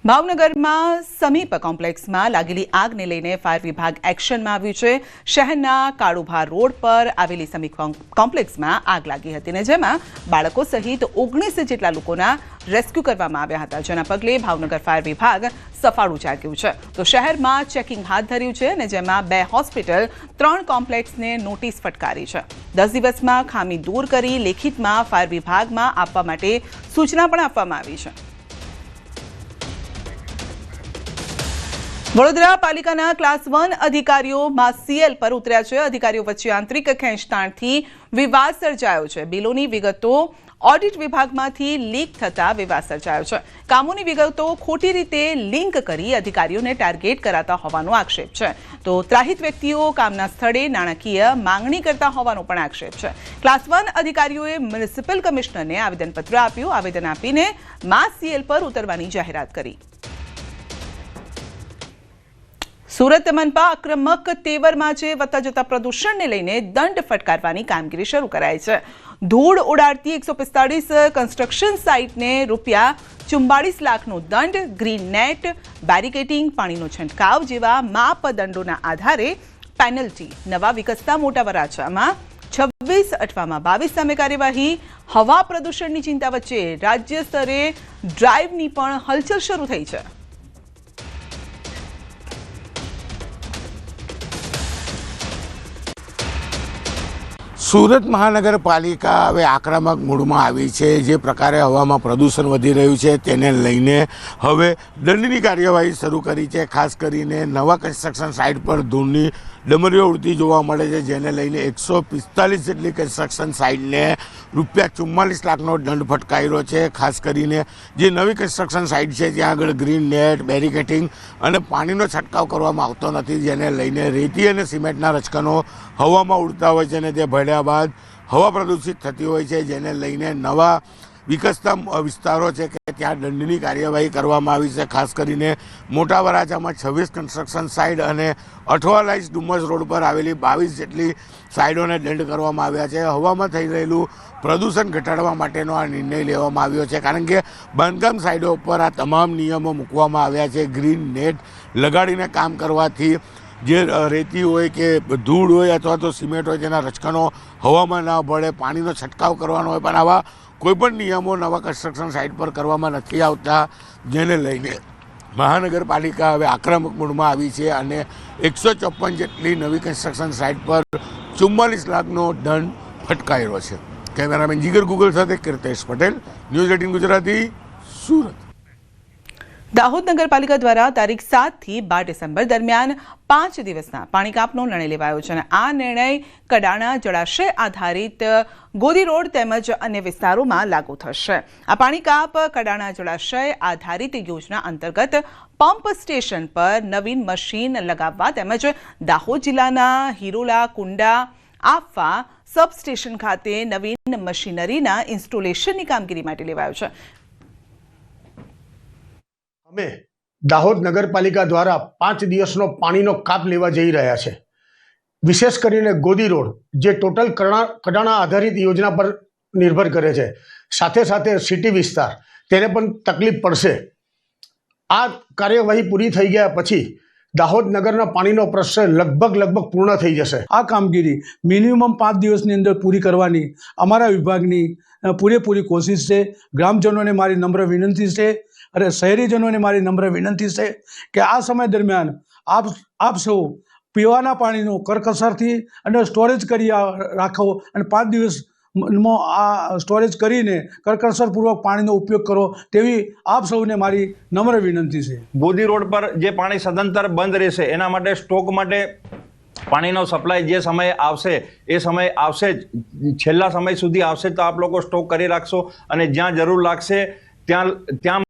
ભાવનગરમાં સમીપ કોમ્પ્લેક્સમાં લાગેલી આગને લઈને ફાયર વિભાગ એક્શનમાં આવ્યું છે। શહેરના કાળુભા રોડ પર આવેલી સમીપ કોમ્પ્લેક્સમાં આગ લાગી હતી ને જેમાં બાળકો સહિત 19 જેટલા લોકોના રેસ્ક્યુ કરવામાં આવ્યા હતા, જેના પગલે ભાવનગર ફાયર વિભાગ સફાળું જાગ્યું છે। તો શહેરમાં ચેકિંગ હાથ ધર્યું છે અને જેમાં 2 હોસ્પિટલ 3 કોમ્પ્લેક્સને નોટિસ ફટકારી છે। 10 દિવસમાં ખામી દૂર કરી લેખિતમાં ફાયર વિભાગમાં આપવા માટે સૂચના પણ આપવામાં આવી છે। વડોદરા પાલિકાના ક્લાસ 1 અધિકારીઓ સીએલ પર ઉતર્યા છે। અધિકારીઓ વચ્ચે આંતરિક ખેંચતાણથી વિવાદ સર્જાયો છે। બિલોની વિગતો ઓડિટ વિભાગમાંથી લીક થતા વિવાદ સર્જાયો છે। કામોની વિગતો ખોટી રીતે લિંક કરી અધિકારીઓને ટાર્ગેટ કરાતા હોવાનો આક્ષેપ છે। તો ત્રાહિત વ્યક્તિઓ કામના સ્થળે નાણાકીય માંગણી કરતા હોવાનો પણ આક્ષેપ છે। ક્લાસ 1 અધિકારીઓએ મ્યુનિસિપલ કમિશનરને આવેદનપત્ર આપ્યું। આવેદન આપીને સીએલ પર ઉતરવાની જાહેરાત કરી। સુરત મનપા આક્રમક તેવરમાં છે। વધતા જતા પ્રદૂષણને લઈને દંડ ફટકારવાની કામગીરી શરૂ કરાઈ છે। ધૂળ ઉડાડતી 145 કન્સ્ટ્રક્શન સાઇટને ₹44 લાખનો દંડ, ગ્રીન નેટ, બેરિકેડિંગ, પાણીનો છંટકાવ જેવા માપદંડોના આધારે પેનલ્ટી। નવા વિકસતા મોટા વરાછામાં 26, અઠવામાં 22 સામે કાર્યવાહી। હવા પ્રદૂષણની ચિંતા વચ્ચે રાજ્ય સ્તરે ડ્રાઈવની પણ હલચલ શરૂ થઈ છે। સુરત મહાનગરપાલિકા હવે આક્રમક મૂડમાં આવી છે। જે પ્રકારે હવામાં પ્રદૂષણ વધી રહ્યું છે તેને લઈને હવે દંડની કાર્યવાહી શરૂ કરી છે। ખાસ કરીને નવા કન્સ્ટ્રક્શન સાઇટ પર ધૂળની ડમરીઓ ઉડતી જોવા મળે છે, જેને લઈને 145 જેટલી કન્સ્ટ્રક્શન સાઇટને ₹44 લાખનો દંડ ફટકાર્યો છે। ખાસ કરીને જે નવી કન્સ્ટ્રક્શન સાઇટ છે ત્યાં આગળ ગ્રીન નેટ, બેરિકેડિંગ અને પાણીનો છંટકાવ કરવામાં આવતો નથી, જેને લઈને રેતી અને સિમેન્ટના રચકણો હવામાં ઉડતા હોય છે અને તે ભળ્યા બાદ હવા પ્રદૂષિત થતી હોય છે, જેને લઈને નવા વિકસતા વિસ્તારો છે કે ત્યાં દંડની કાર્યવાહી કરવામાં આવી છે। ખાસ કરીને મોટા વરાછામાં 26 કન્સ્ટ્રક્શન સાઇટ અને અઠવાલાઇસ ડુમસ રોડ પર આવેલી 22 જેટલી સાઇટોને દંડ કરવામાં આવ્યા છે। હવામાં થઈ રહેલું પ્રદૂષણ ઘટાડવા માટેનો આ નિર્ણય લેવામાં આવ્યો છે, કારણ કે બાંધકામ સાઇટો પર આ તમામ નિયમો મૂકવામાં આવ્યા છે। ગ્રીન નેટ લગાડીને કામ કરવાથી જે રેતી હોય કે ધૂળ હોય અથવા તો સિમેન્ટ હોય તેના રચકણો હવામાં ના ભળે, પાણીનો છંટકાવ કરવાનો હોય, પણ આવા કોઈપણ નિયમો નવા કન્સ્ટ્રક્શન સાઇટ પર કરવામાં નથી આવતા, જેને લઈને મહાનગરપાલિકા હવે આક્રમક મૂડમાં આવી છે અને 154 જેટલી નવી કન્સ્ટ્રક્શન સાઇટ પર ₹44 લાખનો દંડ ફટકાર્યો છે। કેમેરામેન જીગર ગુગલ સાથે કીર્તેશ પટેલ, ન્યૂઝ 18 ગુજરાતી, સુરત। દાહોદ નગરપાલિકા દ્વારા તારીખ 7 થી 12 ડિસેમ્બર દરમિયાન 5 દિવસના પાણી કાપનો નિર્ણય લેવાયો છે અને આ નિર્ણય કડાણા જળાશય આધારિત ગોદી રોડ તેમજ અન્ય વિસ્તારોમાં લાગુ થશે। આ પાણી કાપ કડાણા જળાશય આધારિત યોજના અંતર્ગત પંપ સ્ટેશન પર નવીન મશીન લગાવવા તેમજ દાહોદ જિલ્લાના હિરોલા, કુંડા, આફા સબસ્ટેશન ખાતે નવીન મશીનરીના ઇન્સ્ટોલેશનની કામગીરી માટે લેવાયો છે। અમે દાહોદ નગરપાલિકા દ્વારા 5 દિવસનો પાણીનો કાપ લેવા જઈ રહ્યા છે। વિશેષ કરીને ગોદી રોડ જે ટોટલ કડાણા આધારિત યોજના પર નિર્ભર કરે છે, સાથે સાથે સિટી વિસ્તાર તેને પણ તકલીફ પડશે। આ કાર્યવાહી પૂરી થઈ ગયા પછી દાહોદ નગરના પાણીનો પ્રશ્ન લગભગ પૂર્ણ થઈ જશે। આ કામગીરી મિનિમમ 5 દિવસની અંદર પૂરી કરવાની અમારા વિભાગની પૂરેપૂરી કોશિશ છે। ગ્રામજનોને મારી નમ્ર વિનંતી છે અને શહેરીજનોને મારી નમ્ર વિનંતી છે કે આ સમય દરમિયાન આપ સૌ પીવાના પાણીનો કરકસરથી અને સ્ટોરેજ કરી રાખો અને 5 દિવસમાં આ સ્ટોરેજ કરીને કરકસરપૂર્વક પાણીનો ઉપયોગ કરો તેવી આપ સૌને મારી નમ્ર વિનંતી છે। ગોદી રોડ પર જે પાણી સદંતર બંધ રહેશે એના માટે સ્ટોક માટે પાણીનો સપ્લાય જે સમયે આવશે એ સમય આવશે જ, છેલ્લા સમય સુધી આવશે તો આપ લોકો સ્ટોક કરી રાખશો અને જ્યાં જરૂર લાગશે ત્યાં